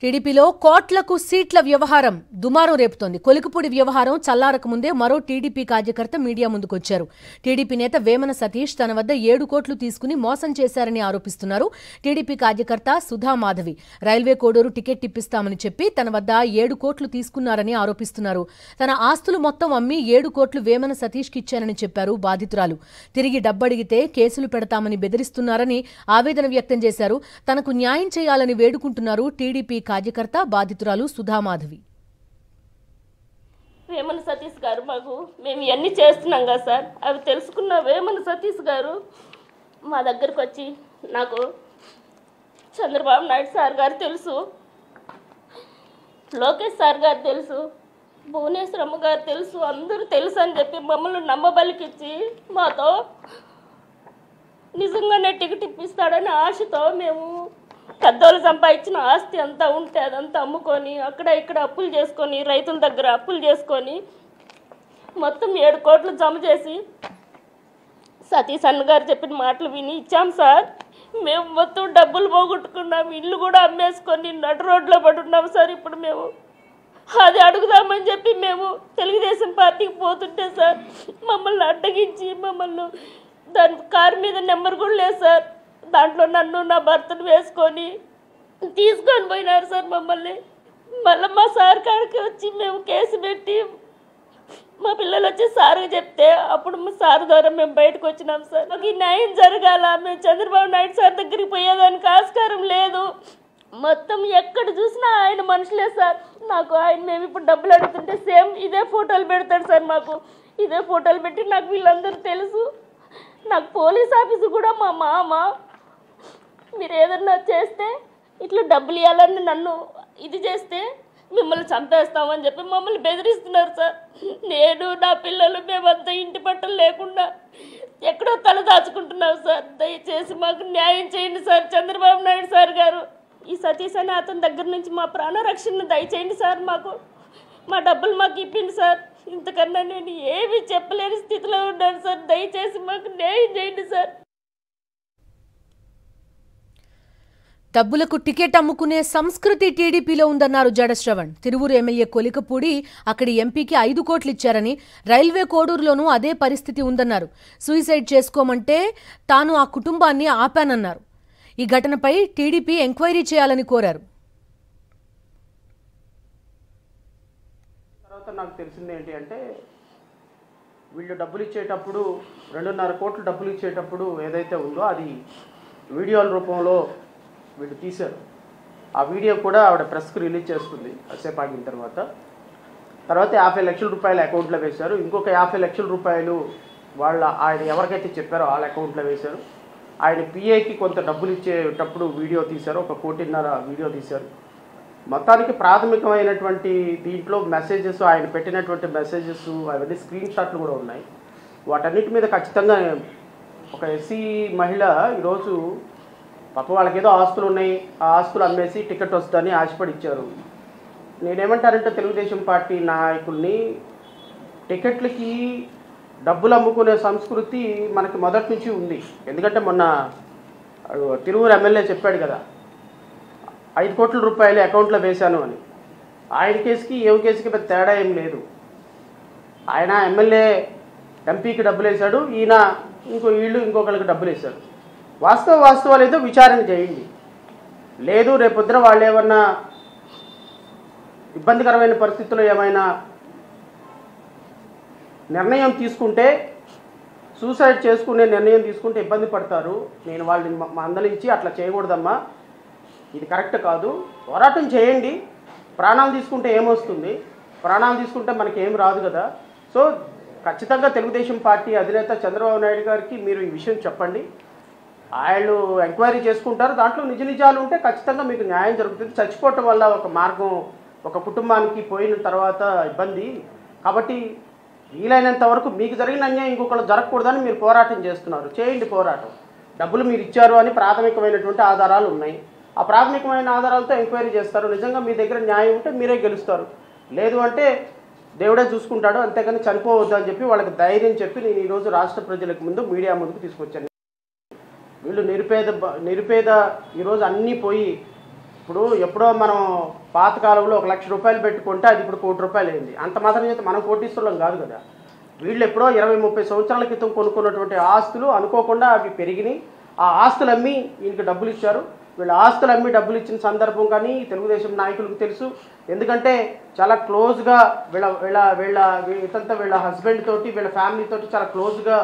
టీడీపీలో కోట్లకు సీట్ల వ్యవహారం దుమారం రేపుతోంది. కొలికపూడి వ్యవహారం చల్లారక ముందే మరో టీడీపీ కార్యకర్త మీడియా ముందుకొచ్చారు. టీడీపీ నేత వేమన సతీష్ తన వద్ద 7 కోట్లు తీసుకుని మోసం చేశారని ఆరోపిస్తున్నారు. టీడీపీ కార్యకర్త సుధా మాధవి రైల్వే కోడూరు టికెట్ ఇప్పిస్తామని చెప్పి తన వద్ద 7 కోట్లు తీసుకున్నారని ఆరోపిస్తున్నారు. తన ఆస్తులు మొత్తం అమ్మి 7 కోట్లు వేమన సతీష్కి ఇచ్చానని చెప్పారు బాధితురాలు. తిరిగి డబ్బడిగితే కేసులు పెడతామని బెదిరిస్తున్నారని ఆవేదన వ్యక్తం చేశారు. తనకు న్యాయం చేయాలని వేడుకుంటున్నారు టీడీపీ కార్యకర్త బాధితురాలు సుధా మాధవి. వేమన సతీష్ గారు మేము ఇవన్నీ చేస్తున్నాం కదా సార్, అవి తెలుసుకున్న వేమన సతీష్ గారు మా దగ్గరకు వచ్చి నాకు చంద్రబాబు నాయుడు సార్ గారు తెలుసు, లోకేష్ సార్ గారు తెలుసు, భువనేశ్వరమ్మ గారు తెలుసు, అందరూ తెలుసు అని చెప్పి మమ్మల్ని నమ్మబలికిచ్చి మాతో నిజంగానే టికెట్ ఇప్పిస్తాడని ఆశతో మేము పెద్దోళ్ళు సంపాదించిన ఆస్తి అంతా ఉంటే అదంతా అమ్ముకొని అక్కడ ఇక్కడ అప్పులు చేసుకొని రైతుల దగ్గర అప్పులు చేసుకొని మొత్తం 7 కోట్లు జమ చేసి సతీష్ అన్న గారు చెప్పిన మాటలు విని ఇచ్చాం సార్. మేము మొత్తం డబ్బులు పోగొట్టుకున్నాం, ఇల్లు కూడా అమ్మేసుకొని నడు రోడ్లో పడున్నాం సార్. ఇప్పుడు మేము అది అడుగుదామని చెప్పి మేము తెలుగుదేశం పార్టీకి పోతుంటే సార్ మమ్మల్ని అడ్డగించి మమ్మల్ని దాని కారు మీద నెంబర్ కూడా లేదు సార్, దాంట్లో నన్ను నా భర్తను వేసుకొని తీసుకొని పోయినారు సార్ మమ్మల్ని. మళ్ళీ మా సార్ కాడికి వచ్చి మేము కేసు పెట్టి మా పిల్లలు వచ్చి సార్కి చెప్తే అప్పుడు మా సార్ ద్వారా మేము బయటకు వచ్చినాం సార్. మాకు ఈ న్యాయం జరగాల, మేము చంద్రబాబు నాయుడు సార్ దగ్గరికి పోయేదానికి ఆస్కారం లేదు. మొత్తం ఎక్కడ చూసినా ఆయన మనుషులే సార్. నాకు ఆయన మేము ఇప్పుడు డబ్బులు అడుగుతుంటే సేమ్ ఇదే ఫోటోలు పెడతాడు సార్, మాకు ఇదే ఫోటోలు పెట్టి నాకు వీళ్ళందరూ తెలుసు. నాకు పోలీస్ ఆఫీసు కూడా మా మామ మీరు ఏదన్నా చేస్తే ఇట్లా డబ్బులు ఇవ్వాలని నన్ను ఇది చేస్తే మిమ్మల్ని చంపేస్తామని చెప్పి మమ్మల్ని బెదిరిస్తున్నారు సార్. నేను నా పిల్లలు మేమంతా ఇంటి పట్టలు లేకుండా ఎక్కడో తల దాచుకుంటున్నాం సార్. దయచేసి మాకు న్యాయం చేయండి సార్ చంద్రబాబు నాయుడు సార్ గారు. ఈ సతీష్ అనే అతని దగ్గర నుంచి మా ప్రాణరక్షణ దయచేయండి సార్. మాకు మా డబ్బులు మాకు ఇప్పింది సార్. ఇంతకన్నా నేను ఏమీ చెప్పలేని స్థితిలో ఉన్నాను సార్. దయచేసి మాకు న్యాయం చేయండి సార్. డబ్బులకు టికెట్ అమ్ముకునే సంస్కృతి టీడీపీలో ఉందన్నారు జడ శ్రవణ్. తిరువూరు ఎమ్మెల్యే కొలికపూడి అక్కడి ఎంపీకి 5 కోట్లు ఇచ్చారని, రైల్వే కోడూరులోనూ అదే పరిస్థితి ఉందన్నారు. సూసైడ్ చేసుకోమంటే తాను ఆ కుటుంబాన్ని ఆపానన్నారు. ఈ ఘటనపై టీడీపీ ఎంక్వైరీ చేయాలని కోరారు. నాకు తెలిసింది ఏంటి అంటే వీళ్ళు డబ్బులు ఇచ్చేటప్పుడు 2.5 కోట్లు డబ్బులు ఇచ్చేటప్పుడు ఏదైతే ఉందో అది వీడియోల రూపంలో వీళ్ళు తీశారు. ఆ వీడియో కూడా ఆవిడ ప్రెస్కి రిలీజ్ చేస్తుంది కాసేపు ఆగిన తర్వాత 50 లక్షల రూపాయలు అకౌంట్లో వేశారు. ఇంకొక 50 లక్షల రూపాయలు ఆయన ఎవరికైతే చెప్పారో వాళ్ళ అకౌంట్లో వేశారు. ఆయన పిఏకి కొంత డబ్బులు ఇచ్చేటప్పుడు వీడియో తీశారు, 1.5 కోట్ల వీడియో తీశారు. మొత్తానికి ప్రాథమికమైనటువంటి దీంట్లో మెసేజెస్, ఆయన పెట్టినటువంటి మెసేజెస్ అవన్నీ స్క్రీన్ షాట్లు కూడా ఉన్నాయి. వాటన్నిటి మీద ఖచ్చితంగా ఒక ఎస్సీ మహిళ ఈరోజు పాప వాళ్ళకి ఏదో ఆస్తులు ఉన్నాయి, ఆ ఆస్తులు అమ్మేసి టికెట్ వస్తుందని ఆశపడి ఇచ్చారు. నేనేమంటానంటే తెలుగుదేశం పార్టీ నాయకుల్ని టికెట్లకి డబ్బులు అమ్ముకునే సంస్కృతి మనకి మొదటి నుంచి ఉంది. ఎందుకంటే మొన్న తిరువూరు ఎమ్మెల్యే చెప్పాడు కదా 5 కోట్ల రూపాయలు అకౌంట్లో వేశాను అని. ఆయన కేసుకి కేసుకి పెద్ద తేడా ఏం లేదు. ఆయన ఎమ్మెల్యే ఎంపీకి డబ్బులు వేశాడు, ఈయన ఇంకొకరికి డబ్బులు వేశాడు. వాస్తవాలు ఏదో విచారణ చేయండి. లేదు రేపొద్దున వాళ్ళు ఏమన్నా ఇబ్బందికరమైన పరిస్థితుల్లో ఏమైనా నిర్ణయం తీసుకుంటే, సూసైడ్ చేసుకునే నిర్ణయం తీసుకుంటే ఇబ్బంది పడతారు. నేను వాళ్ళని మందలించి అట్లా చేయకూడదమ్మా, ఇది కరెక్ట్ కాదు, పోరాటం చేయండి. ప్రాణాలు తీసుకుంటే ఏమొస్తుంది? ప్రాణాలు తీసుకుంటే మనకి ఏం రాదు కదా. సో ఖచ్చితంగా తెలుగుదేశం పార్టీ అధినేత చంద్రబాబు నాయుడు గారికి మీరు ఈ విషయం చెప్పండి. వాళ్ళు ఎంక్వైరీ చేసుకుంటారు. దాంట్లో నిజాలు ఉంటే ఖచ్చితంగా మీకు న్యాయం జరుగుతుంది. చచ్చిపోవటం వల్ల ఒక మార్గం ఒక కుటుంబానికి పోయిన తర్వాత ఇబ్బంది. కాబట్టి వీలైనంత వరకు మీకు జరిగిన అన్యాయం ఇంకొకళ్ళు జరగకూడదని మీరు పోరాటం చేస్తున్నారు. చేయండి పోరాటం. డబ్బులు మీరు ఇచ్చారు అని ప్రాథమికమైనటువంటి ఆధారాలు ఉన్నాయి. ఆ ప్రాథమికమైన ఆధారాలతో ఎంక్వైరీ చేస్తారు. నిజంగా మీ దగ్గర న్యాయం ఉంటే మీరే గెలుస్తారు, లేదు అంటే దేవుడే చూసుకుంటాడు. అంతేగాని చనిపోవద్దు అని చెప్పి వాళ్ళకి ధైర్యం చెప్పి నేను ఈరోజు రాష్ట్ర ప్రజలకు ముందు మీడియా ముందుకు తీసుకొచ్చాను. వీళ్ళు నిరుపేద ఈరోజు అన్నీ పోయి ఇప్పుడు ఎప్పుడో మనం పాతకాలంలో 1 లక్ష రూపాయలు పెట్టుకుంటే అది ఇప్పుడు 1 కోటి రూపాయలు అయింది. అంత మాత్రం చేత మనం కోటీశ్వరులం కాదు కదా. వీళ్ళు ఎప్పుడో 20-30 సంవత్సరాల క్రితం కొనుక్కున్నటువంటి ఆస్తులు అనుకోకుండా అవి పెరిగినాయి. ఆ ఆస్తులు అమ్మి ఈయనకి డబ్బులు ఇచ్చారు. వీళ్ళ ఆస్తులు అమ్మి డబ్బులు ఇచ్చిన సందర్భం కానీ తెలుగుదేశం నాయకులకు తెలుసు. ఎందుకంటే చాలా క్లోజ్గా వీళ్ళ హస్బెండ్ తోటి వీళ్ళ ఫ్యామిలీ తోటి చాలా క్లోజ్గా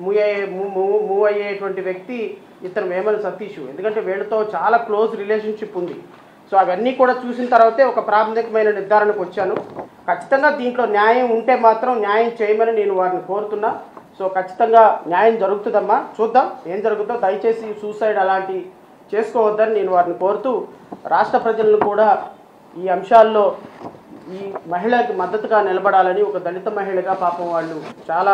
మూవ్ అయ్యేటువంటి వ్యక్తి ఇతను వేమన సతీష్. ఎందుకంటే వీళ్ళతో చాలా క్లోజ్ రిలేషన్షిప్ ఉంది. సో అవన్నీ కూడా చూసిన తర్వాతే ఒక ప్రాథమికమైన నిర్ధారణకు వచ్చాను. ఖచ్చితంగా దీంట్లో న్యాయం ఉంటే మాత్రం న్యాయం చేయమని నేను వారిని కోరుతున్నా. సో ఖచ్చితంగా న్యాయం జరుగుతుందమ్మా, చూద్దాం ఏం జరుగుతుందో. దయచేసి సూసైడ్ అలాంటి చేసుకోవద్దని నేను వారిని కోరుతూ రాష్ట్ర ప్రజలను కూడా ఈ అంశాల్లో ఈ మహిళకి మద్దతుగా నిలబడాలని, ఒక దళిత మహిళగా పాపం వాళ్ళు చాలా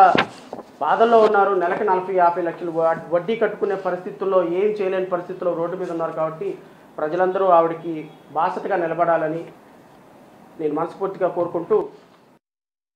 బాధల్లో ఉన్నారు. నెలకి 40-50 లక్షలు వడ్డీ కట్టుకునే పరిస్థితుల్లో, ఏం చేయలేని పరిస్థితుల్లో రోడ్డు మీద ఉన్నారు. కాబట్టి ప్రజలందరూ ఆవిడకి బాసటగా నిలబడాలని నేను మనస్ఫూర్తిగా కోరుకుంటూ